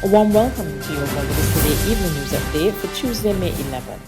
A warm welcome to your Barbados Today Evening News Update for Tuesday, May 11.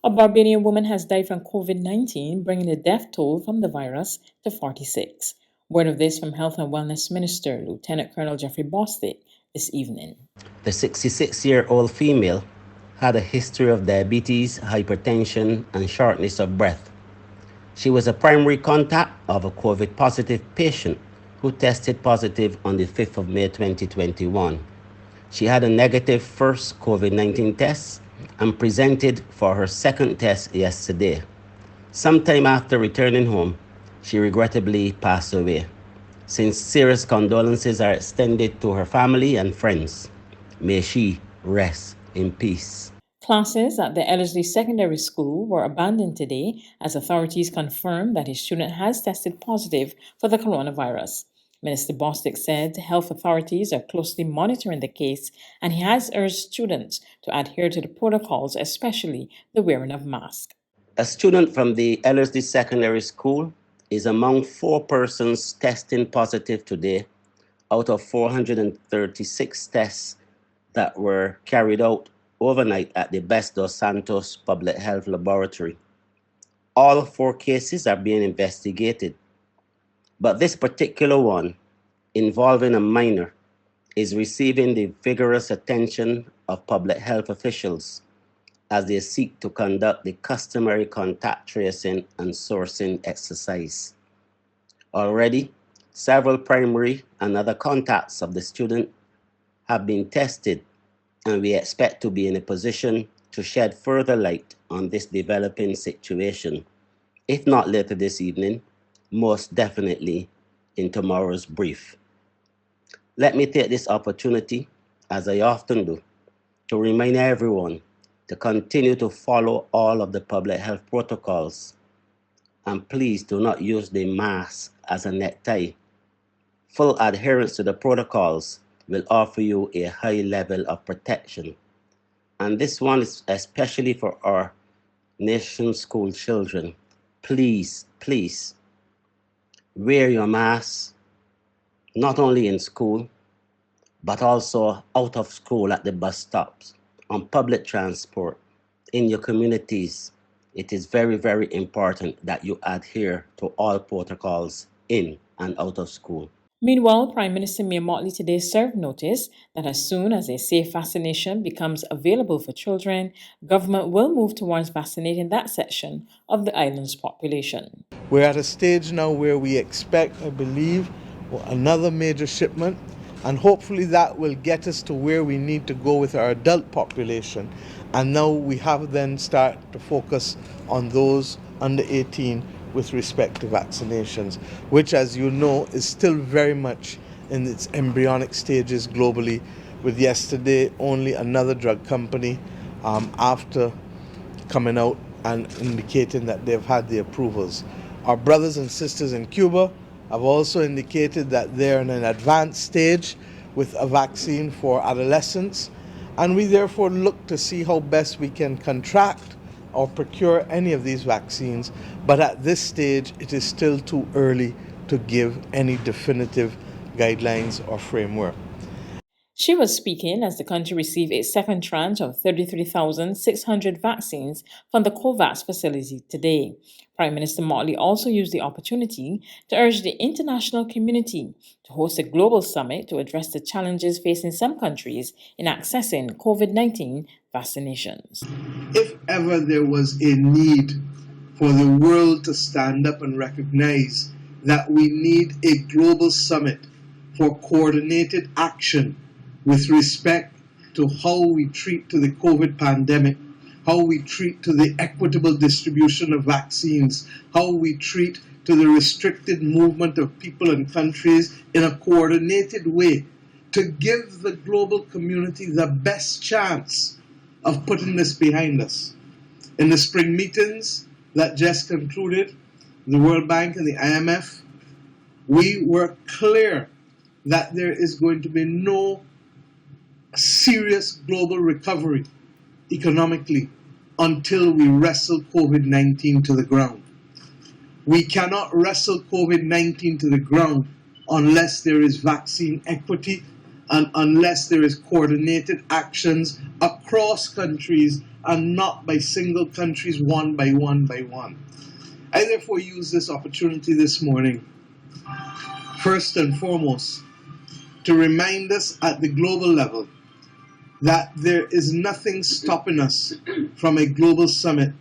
A Barbadian woman has died from COVID-19, bringing the death toll from the virus to 46. Word of this from Health and Wellness Minister Lieutenant Colonel Jeffrey Bostic this evening. The 66-year-old female had a history of diabetes, hypertension, and shortness of breath. She was a primary contact of a COVID-positive patient who tested positive on the 5th of May 2021. She had a negative first COVID-19 test and presented for her second test yesterday. Sometime after returning home, she regrettably passed away. Sincerest condolences are extended to her family and friends. May she rest in peace. Classes at the Ellerslie Secondary School were abandoned today as authorities confirmed that a student has tested positive for the coronavirus. Minister Bostic said health authorities are closely monitoring the case, and he has urged students to adhere to the protocols, especially the wearing of masks. A student from the Ellerslie Secondary School is among 4 persons testing positive today out of 436 tests that were carried out overnight at the Best dos Santos Public Health Laboratory. All 4 cases are being investigated, but this particular one, involving a minor, is receiving the vigorous attention of public health officials as they seek to conduct the customary contact tracing and sourcing exercise. Already, several primary and other contacts of the student have been tested, and we expect to be in a position to shed further light on this developing situation, if not later this evening, most definitely in tomorrow's brief. Let me take this opportunity, as I often do, to remind everyone to continue to follow all of the public health protocols, and please do not use the mask as a necktie. Full adherence to the protocols will offer you a high level of protection. And this one is especially for our nation's school children. Please, please, wear your mask, not only in school, but also out of school at the bus stops, on public transport, in your communities. It is very, very important that you adhere to all protocols in and out of school. Meanwhile, Prime Minister Mia Mottley today served notice that as soon as a safe vaccination becomes available for children, government will move towards vaccinating that section of the island's population. We're at a stage now where we expect, I believe, another major shipment, and hopefully that will get us to where we need to go with our adult population. And now we have then start to focus on those under 18 with respect to vaccinations, which, as you know, is still very much in its embryonic stages globally, with yesterday only another drug company after coming out and indicating that they've had the approvals. Our brothers and sisters in Cuba have also indicated that they're in an advanced stage with a vaccine for adolescents, and we therefore look to see how best we can contract or procure any of these vaccines, but at this stage it is still too early to give any definitive guidelines or framework. She was speaking as the country received its second tranche of 33,600 vaccines from the COVAX facility today. Prime Minister Mottley also used the opportunity to urge the international community to host a global summit to address the challenges facing some countries in accessing COVID-19 vaccinations. If ever there was a need for the world to stand up and recognize that we need a global summit for coordinated action with respect to how we treat to the COVID pandemic, how we treat to the equitable distribution of vaccines, how we treat to the restricted movement of people and countries in a coordinated way to give the global community the best chance of putting this behind us. In the spring meetings that just concluded, the World Bank and the IMF, we were clear that there is going to be no serious global recovery economically until we wrestle COVID-19 to the ground. We cannot wrestle COVID-19 to the ground unless there is vaccine equity, and unless there is coordinated actions across countries and not by single countries one by one by one. I therefore use this opportunity this morning, first and foremost, to remind us at the global level that there is nothing stopping us from a global summit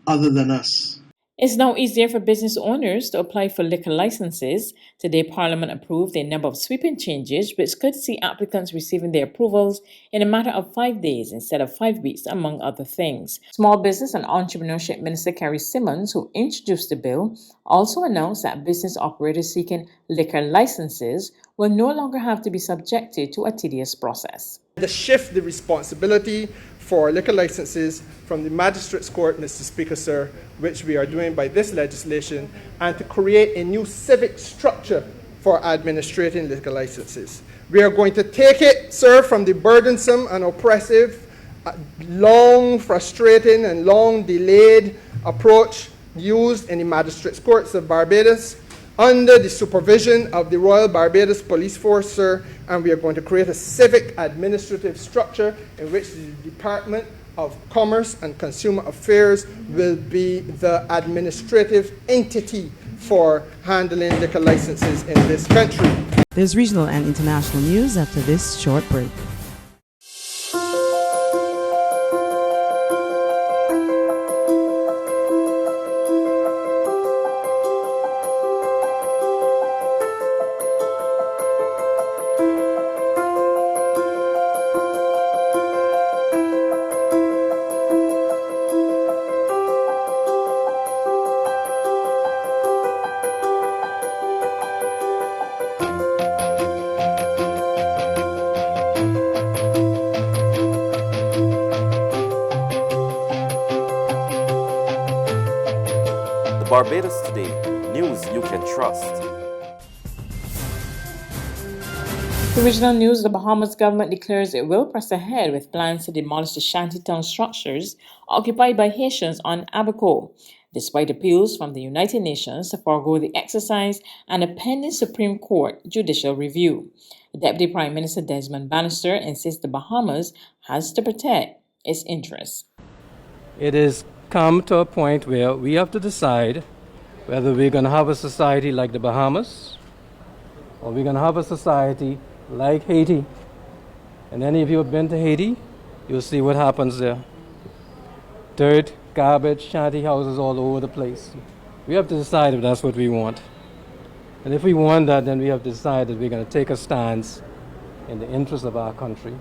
other than us. It's now easier for business owners to apply for liquor licenses. Today, Parliament approved a number of sweeping changes which could see applicants receiving their approvals in a matter of 5 days instead of 5 weeks, among other things. Small Business and Entrepreneurship Minister Carrie Simmons, who introduced the bill, also announced that business operators seeking liquor licenses will no longer have to be subjected to a tedious process. To shift the responsibility for liquor licenses from the Magistrates Court, Mr. Speaker, sir, which we are doing by this legislation, and to create a new civic structure for administrating liquor licenses. We are going to take it, sir, from the burdensome and oppressive, long frustrating and long delayed approach used in the Magistrates Courts of Barbados under the supervision of the Royal Barbados Police Force, sir, and we are going to create a civic administrative structure in which the Department of Commerce and Consumer Affairs will be the administrative entity for handling liquor licenses in this country. There's regional and international news after this short break. Barbados Today, news you can trust. The regional news: the Bahamas government declares it will press ahead with plans to demolish the Shantytown structures occupied by Haitians on Abaco, despite appeals from the United Nations to forego the exercise and a pending Supreme Court judicial review. The Deputy Prime Minister Desmond Bannister insists the Bahamas has to protect its interests. It is come to a point where we have to decide whether we're going to have a society like the Bahamas or we're going to have a society like Haiti. And any of you have been to Haiti, you'll see what happens there. Dirt, garbage, shanty houses all over the place. We have to decide if that's what we want. And if we want that, then we have to decide that we're going to take a stance in the interest of our country.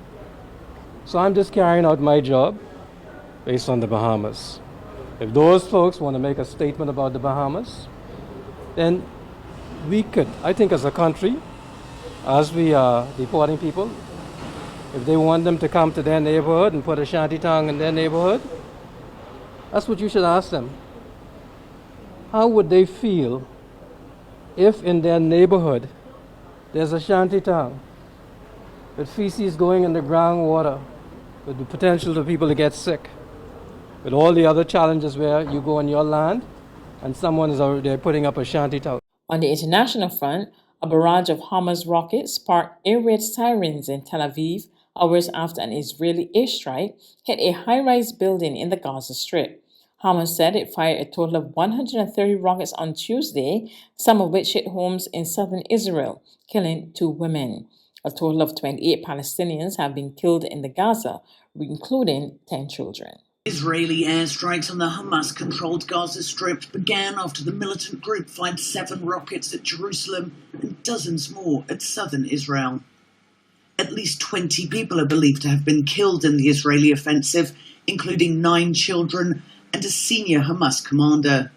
So I'm just carrying out my job based on the Bahamas. If those folks want to make a statement about the Bahamas, then we could, I think as a country, as we are deporting people, if they want them to come to their neighborhood and put a shantytown in their neighborhood, that's what you should ask them. How would they feel if in their neighborhood there's a shantytown with feces going in the groundwater, with the potential for people to get sick, with all the other challenges where you go on your land and someone is already there putting up a shantytown. On the international front, a barrage of Hamas rockets sparked air raid sirens in Tel Aviv hours after an Israeli airstrike hit a high-rise building in the Gaza Strip. Hamas said it fired a total of 130 rockets on Tuesday, some of which hit homes in southern Israel, killing 2 women. A total of 28 Palestinians have been killed in the Gaza, including 10 children. Israeli airstrikes on the Hamas-controlled Gaza Strip began after the militant group fired 7 rockets at Jerusalem and dozens more at southern Israel. At least 20 people are believed to have been killed in the Israeli offensive, including 9 children and a senior Hamas commander.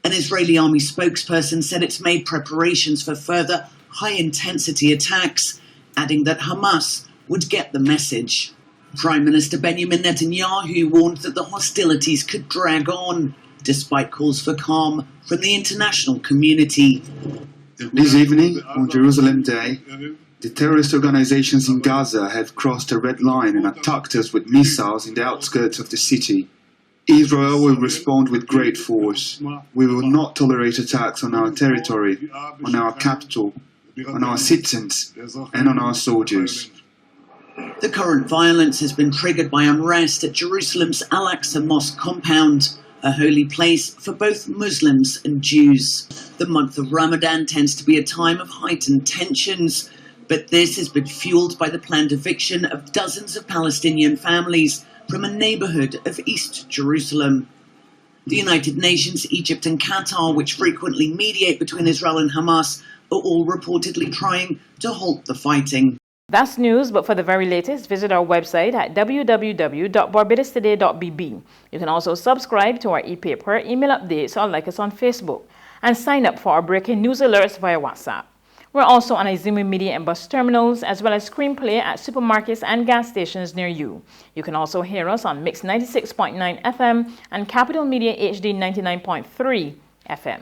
An Israeli army spokesperson said it's made preparations for further high-intensity attacks, adding that Hamas would get the message. Prime Minister Benjamin Netanyahu warned that the hostilities could drag on, despite calls for calm from the international community. This evening, on Jerusalem Day, the terrorist organizations in Gaza have crossed a red line and attacked us with missiles in the outskirts of the city. Israel will respond with great force. We will not tolerate attacks on our territory, on our capital, on our citizens, and on our soldiers. The current violence has been triggered by unrest at Jerusalem's Al-Aqsa Mosque compound, a holy place for both Muslims and Jews. The month of Ramadan tends to be a time of heightened tensions, but this has been fueled by the planned eviction of dozens of Palestinian families from a neighborhood of East Jerusalem. The United Nations, Egypt and Qatar, which frequently mediate between Israel and Hamas, are all reportedly trying to halt the fighting. That's news, but for the very latest, visit our website at www.barbadostoday.bb. You can also subscribe to our e-paper, email updates, or like us on Facebook, and sign up for our breaking news alerts via WhatsApp. We're also on Izumi Media and bus terminals, as well as screenplay at supermarkets and gas stations near you. You can also hear us on Mix 96.9 FM and Capital Media HD 99.3 FM.